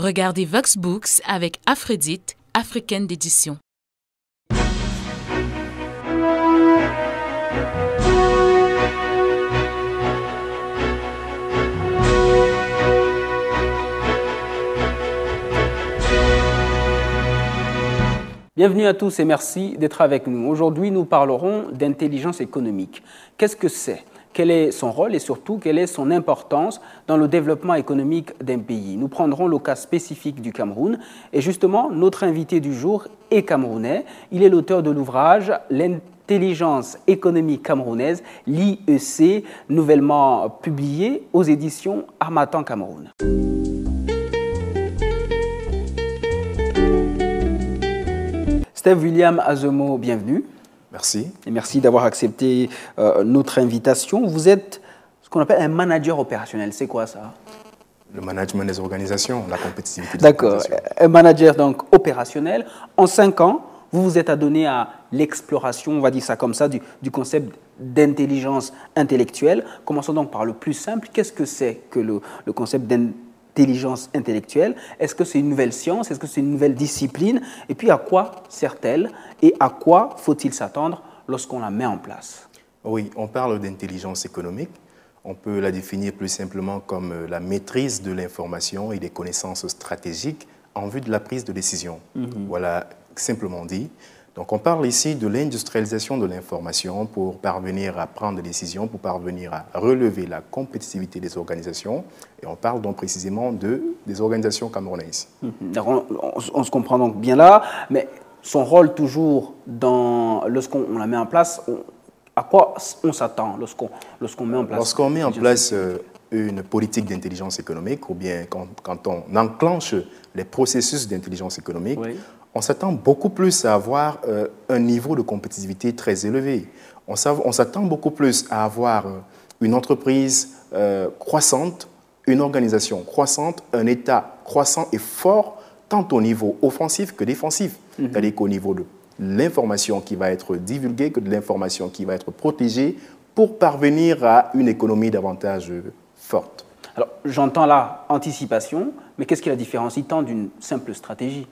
Regardez Vox Books avec Aphrodite, africaine d'édition. Bienvenue à tous et merci d'être avec nous. Aujourd'hui, nous parlerons d'intelligence économique. Qu'est-ce que c'est ? Quel est son rôle et surtout quelle est son importance dans le développement économique d'un pays? Nous prendrons le cas spécifique du Cameroun et justement, notre invité du jour est camerounais. Il est l'auteur de l'ouvrage L'intelligence économique camerounaise, l'IEC, nouvellement publié aux éditions Harmattan Cameroun. Steve William Azemo, bienvenue. Merci. Et merci d'avoir accepté notre invitation. Vous êtes ce qu'on appelle un manager opérationnel. C'est quoi ça? Le management des organisations, la compétitivité des D'accord. organisations. Un manager donc opérationnel. En 5 ans, vous vous êtes adonné à l'exploration, on va dire ça comme ça, du concept d'intelligence intellectuelle. Commençons donc par le plus simple. Qu'est-ce que c'est que le concept d'intelligence intellectuelle? Est-ce que c'est une nouvelle science? Est-ce que c'est une nouvelle discipline? Et puis, à quoi sert-elle? Et à quoi faut-il s'attendre lorsqu'on la met en place? Oui, on parle d'intelligence économique. On peut la définir plus simplement comme la maîtrise de l'information et des connaissances stratégiques en vue de la prise de décision. Voilà, simplement dit. Donc, on parle ici de l'industrialisation de l'information pour parvenir à prendre des décisions, pour parvenir à relever la compétitivité des organisations. Et on parle donc précisément des organisations camerounaises. On se comprend donc bien là, mais son rôle toujours, lorsqu'on la met en place, à quoi on s'attend lorsqu'on met en place? Lorsqu'on met en place une politique d'intelligence économique, ou bien quand on enclenche les processus d'intelligence économique, oui, on s'attend beaucoup plus à avoir un niveau de compétitivité très élevé. On s'attend beaucoup plus à avoir une entreprise croissante, une organisation croissante, un État croissant et fort, tant au niveau offensif que défensif. C'est-à-dire qu'au niveau de l'information qui va être divulguée, que de l'information qui va être protégée pour parvenir à une économie davantage forte. Alors, j'entends là anticipation, mais qu'est-ce qui la différencie tant d'une simple stratégie?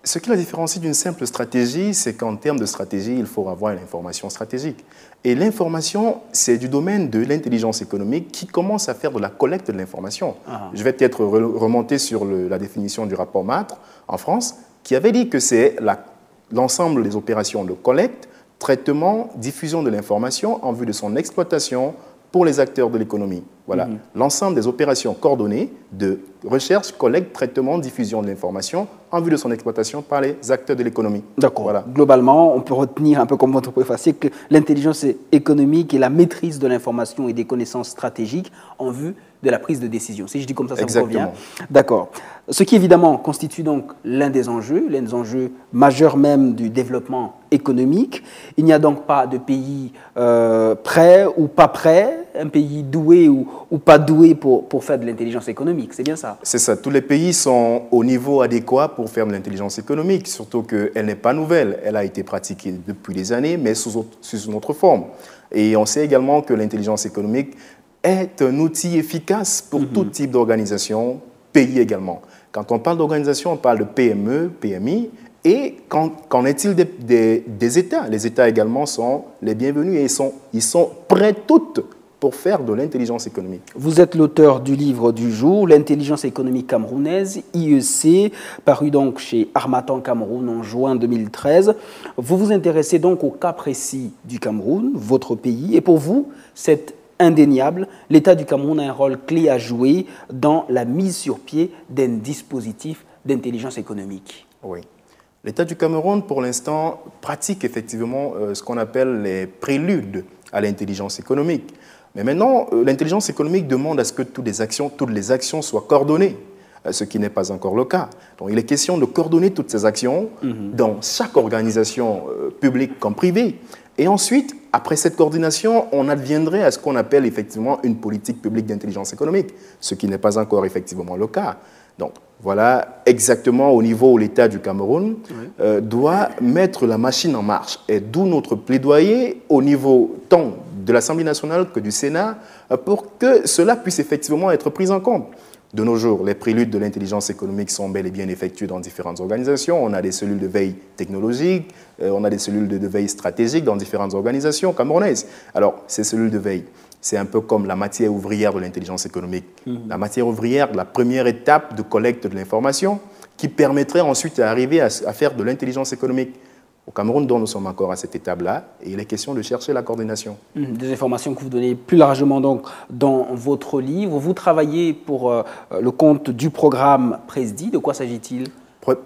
Ce qui la différencie d'une simple stratégie, c'est qu'en termes de stratégie, il faut avoir une information stratégique. Et l'information, c'est du domaine de l'intelligence économique qui commence à faire de la collecte de l'information. Je vais peut-être remonter sur la définition du rapport Matre en France, qui avait dit que c'est l'ensemble des opérations de collecte, traitement, diffusion de l'information en vue de son exploitation pour les acteurs de l'économie. Voilà, l'ensemble des opérations coordonnées de recherche, collecte, traitement, diffusion de l'information en vue de son exploitation par les acteurs de l'économie. D'accord. Voilà. Globalement, on peut retenir un peu comme votre préface que l'intelligence économique est la maîtrise de l'information et des connaissances stratégiques en vue de la prise de décision. Si je dis comme ça, ça vous convient? D'accord. Ce qui évidemment constitue donc l'un des enjeux majeurs même du développement économique. Il n'y a donc pas de pays prêt ou pas prêt, un pays doué ou pas doué pour faire de l'intelligence économique, c'est bien ça? C'est ça, tous les pays sont au niveau adéquat pour faire de l'intelligence économique, surtout qu'elle n'est pas nouvelle, elle a été pratiquée depuis des années, mais sous une autre forme. Et on sait également que l'intelligence économique est un outil efficace pour tout type d'organisation, pays également. Quand on parle d'organisation, on parle de PME, PMI, et qu'en est-il des États? Les États également sont les bienvenus et ils sont prêts toutes pour faire de l'intelligence économique. Vous êtes l'auteur du livre du jour, L'intelligence économique camerounaise, IEC, paru donc chez Harmattan Cameroun en juin 2013. Vous vous intéressez donc au cas précis du Cameroun, votre pays, et pour vous, c'est indéniable, l'État du Cameroun a un rôle clé à jouer dans la mise sur pied d'un dispositif d'intelligence économique. Oui. L'État du Cameroun, pour l'instant, pratique effectivement ce qu'on appelle les préludes à l'intelligence économique. Mais maintenant, l'intelligence économique demande à ce que toutes les actions soient coordonnées, ce qui n'est pas encore le cas. Donc, il est question de coordonner toutes ces actions dans chaque organisation publique comme privée. Et ensuite, après cette coordination, on adviendrait à ce qu'on appelle effectivement une politique publique d'intelligence économique, ce qui n'est pas encore effectivement le cas. Donc, voilà exactement au niveau où l'État du Cameroun doit mettre la machine en marche. Et d'où notre plaidoyer au niveau tant de l'Assemblée nationale que du Sénat pour que cela puisse effectivement être pris en compte. De nos jours, les préludes de l'intelligence économique sont bel et bien effectués dans différentes organisations. On a des cellules de veille technologique, on a des cellules de veille stratégique dans différentes organisations camerounaises. Alors, ces cellules de veille, c'est un peu comme la matière ouvrière de l'intelligence économique. La matière ouvrière, la première étape de collecte de l'information qui permettrait ensuite d'arriver à faire de l'intelligence économique. Au Cameroun, dont nous sommes encore à cette étape-là, et il est question de chercher la coordination. Des informations que vous donnez plus largement donc, dans votre livre. Vous travaillez pour le compte du programme PRESDI. De quoi s'agit-il?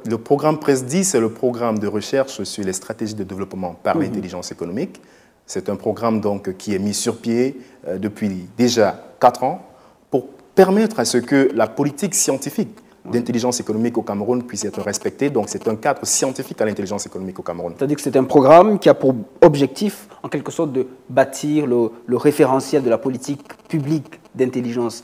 Le programme PRESDI, c'est le programme de recherche sur les stratégies de développement par l'intelligence économique. C'est un programme donc, qui est mis sur pied depuis déjà 4 ans pour permettre à ce que la politique scientifique d'intelligence économique au Cameroun puisse être respectée. Donc, c'est un cadre scientifique à l'intelligence économique au Cameroun. C'est-à-dire que c'est un programme qui a pour objectif, en quelque sorte, de bâtir le référentiel de la politique publique d'intelligence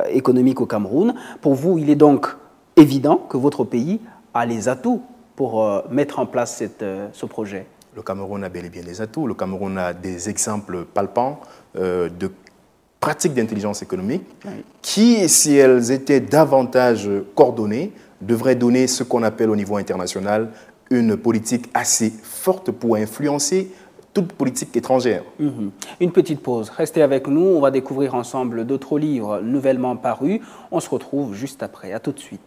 économique au Cameroun. Pour vous, il est donc évident que votre pays a les atouts pour mettre en place ce projet. Le Cameroun a bel et bien des atouts. Le Cameroun a des exemples palpants de pratiques d'intelligence économique qui, si elles étaient davantage coordonnées, devraient donner ce qu'on appelle au niveau international une politique assez forte pour influencer toute politique étrangère. Une petite pause. Restez avec nous. On va découvrir ensemble d'autres livres nouvellement parus. On se retrouve juste après. À tout de suite.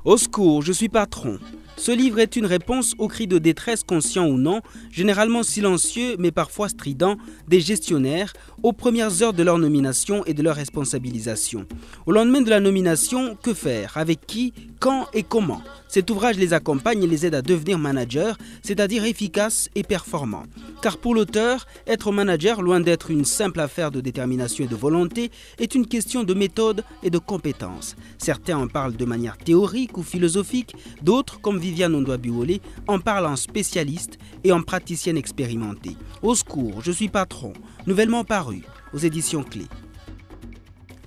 Au secours, je suis patron. Ce livre est une réponse aux cris de détresse conscients ou non, généralement silencieux mais parfois stridents, des gestionnaires aux premières heures de leur nomination et de leur responsabilisation. Au lendemain de la nomination, que faire? Avec qui? Quand et comment? Cet ouvrage les accompagne et les aide à devenir managers, c'est-à-dire efficaces et performants. Car pour l'auteur, être manager, loin d'être une simple affaire de détermination et de volonté, est une question de méthode et de compétences. Certains en parlent de manière théorique ou philosophique, d'autres, comme Viviane Ondoa-Biwole, en parlent en spécialiste et en praticienne expérimentée. Au secours, je suis patron, nouvellement paru aux éditions Clés.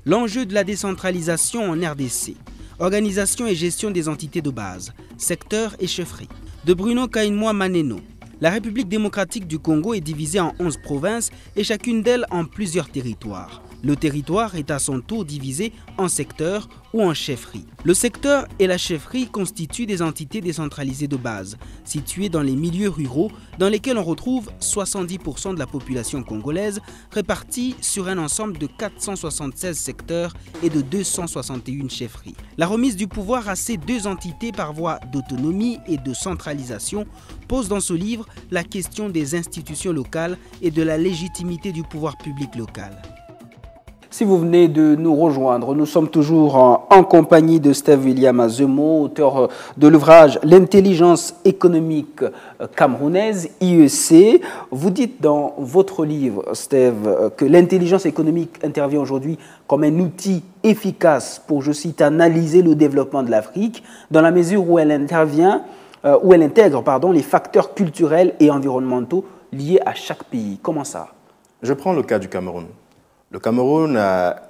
L'enjeu de la décentralisation en RDC. Organisation et gestion des entités de base, secteur et chefferie. De Bruno Kainmoa Maneno. La République démocratique du Congo est divisée en 11 provinces et chacune d'elles en plusieurs territoires. Le territoire est à son tour divisé en secteurs ou en chefferies. Le secteur et la chefferie constituent des entités décentralisées de base, situées dans les milieux ruraux dans lesquels on retrouve 70% de la population congolaise répartie sur un ensemble de 476 secteurs et de 261 chefferies. La remise du pouvoir à ces deux entités par voie d'autonomie et de centralisation pose dans ce livre la question des institutions locales et de la légitimité du pouvoir public local. Si vous venez de nous rejoindre, nous sommes toujours en compagnie de Steve William Azemo, auteur de l'ouvrage « L'intelligence économique camerounaise, IEC ». Vous dites dans votre livre, Steve, que l'intelligence économique intervient aujourd'hui comme un outil efficace pour, je cite, analyser le développement de l'Afrique, dans la mesure où elle intègre les facteurs culturels et environnementaux liés à chaque pays. Comment ça? Je prends le cas du Cameroun. Le Cameroun a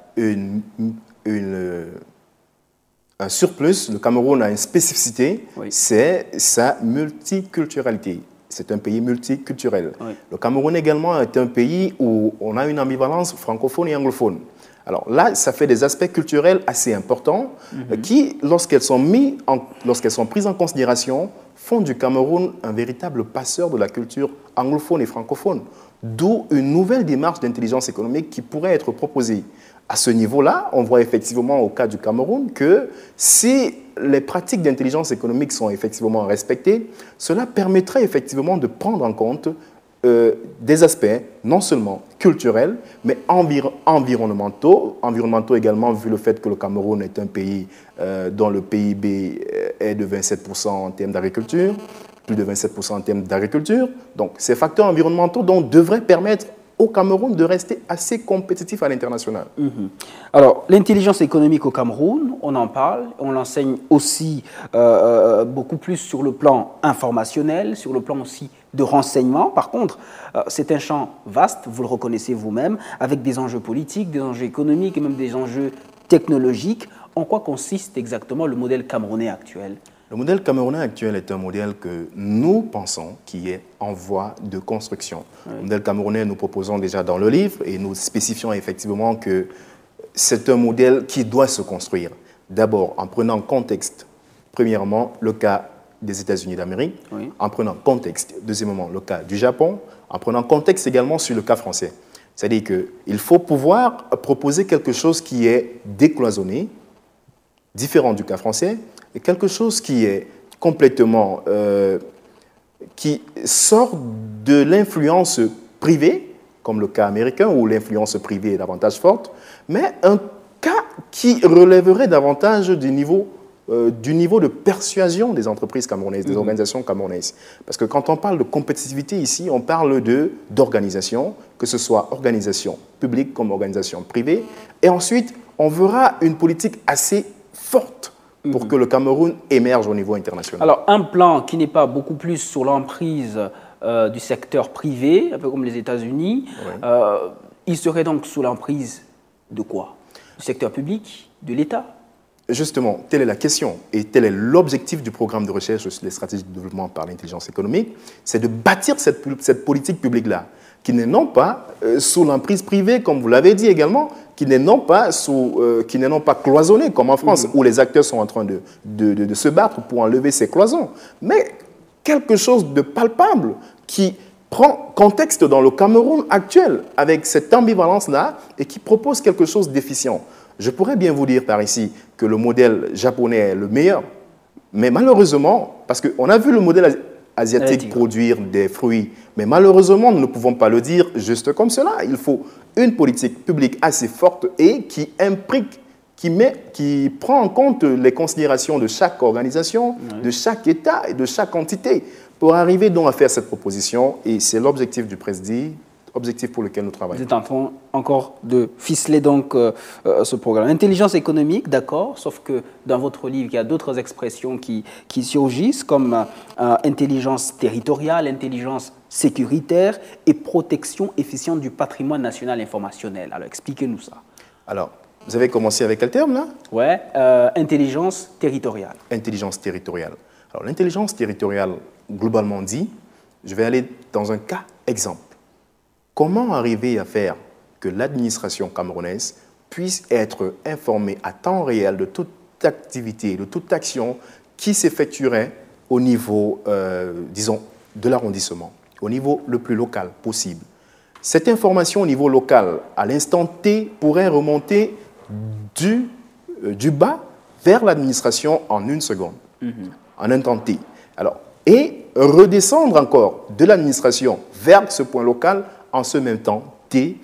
un surplus, le Cameroun a une spécificité, c'est sa multiculturalité. C'est un pays multiculturel. Oui. Le Cameroun également est un pays où on a une ambivalence francophone et anglophone. Alors là, ça fait des aspects culturels assez importants qui, lorsqu'elles sont prises en considération, font du Cameroun un véritable passeur de la culture anglophone et francophone. D'où une nouvelle démarche d'intelligence économique qui pourrait être proposée. À ce niveau-là, on voit effectivement au cas du Cameroun que si les pratiques d'intelligence économique sont effectivement respectées, cela permettrait effectivement de prendre en compte des aspects non seulement culturels, mais environnementaux également, vu le fait que le Cameroun est un pays dont le PIB est de 27% en termes d'agriculture, plus de 27% en termes d'agriculture. Donc, ces facteurs environnementaux devraient permettre au Cameroun de rester assez compétitif à l'international. Alors, l'intelligence économique au Cameroun, on en parle, on l'enseigne aussi beaucoup plus sur le plan informationnel, sur le plan aussi de renseignement. Par contre, c'est un champ vaste, vous le reconnaissez vous-même, avec des enjeux politiques, des enjeux économiques et même des enjeux technologiques. En quoi consiste exactement le modèle camerounais actuel? Le modèle camerounais actuel est un modèle que nous pensons qui est en voie de construction. Oui. Le modèle camerounais, nous proposons déjà dans le livre et nous spécifions effectivement que c'est un modèle qui doit se construire. D'abord, en prenant contexte, premièrement, le cas des États-Unis d'Amérique, oui. En prenant contexte, deuxièmement, le cas du Japon, en prenant contexte également sur le cas français. C'est-à-dire qu'il faut pouvoir proposer quelque chose qui est décloisonné, différent du cas français, et quelque chose qui est complètement, qui sort de l'influence privée, comme le cas américain, où l'influence privée est davantage forte, mais un cas qui relèverait davantage du niveau de persuasion des entreprises camerounaises, des organisations camerounaises. Parce que quand on parle de compétitivité ici, on parle d'organisation, que ce soit organisation publique comme organisation privée, et ensuite, on verra une politique assez forte pour que le Cameroun émerge au niveau international. Alors, un plan qui n'est pas beaucoup plus sur l'emprise du secteur privé, un peu comme les États-Unis, oui. Il serait donc sous l'emprise de quoi? Du secteur public, de l'État? Justement, telle est la question et tel est l'objectif du programme de recherche sur les stratégies de développement par l'intelligence économique, c'est de bâtir cette politique publique-là, qui n'est non pas sous l'emprise privée, comme vous l'avez dit également, qui n'est non pas cloisonnée, comme en France, où les acteurs sont en train de se battre pour enlever ces cloisons, mais quelque chose de palpable qui prend contexte dans le Cameroun actuel, avec cette ambivalence-là, et qui propose quelque chose d'efficient. Je pourrais bien vous dire par ici que le modèle japonais est le meilleur, mais malheureusement, parce qu'on a vu le modèle asiatique produire des fruits, mais malheureusement, nous ne pouvons pas le dire juste comme cela. Il faut une politique publique assez forte et qui implique, qui prend en compte les considérations de chaque organisation, de chaque État et de chaque entité pour arriver donc à faire cette proposition. Et c'est l'objectif du Presdi, objectif pour lequel nous travaillons. Vous êtes en train encore de ficeler donc ce programme. Intelligence économique, d'accord, sauf que dans votre livre, il y a d'autres expressions qui surgissent comme intelligence territoriale, intelligence sécuritaire et protection efficiente du patrimoine national informationnel. Alors, expliquez-nous ça. Alors, vous avez commencé avec quel terme là? Oui, intelligence territoriale. Intelligence territoriale. Alors, l'intelligence territoriale, globalement dit, je vais aller dans un cas exemple. Comment arriver à faire que l'administration camerounaise puisse être informée à temps réel de toute activité, de toute action qui s'effectuerait au niveau, disons, de l'arrondissement, au niveau le plus local possible. Cette information au niveau local, à l'instant T, pourrait remonter du bas vers l'administration en une seconde, en un temps T. Alors, et redescendre encore de l'administration vers ce point local en ce même temps T,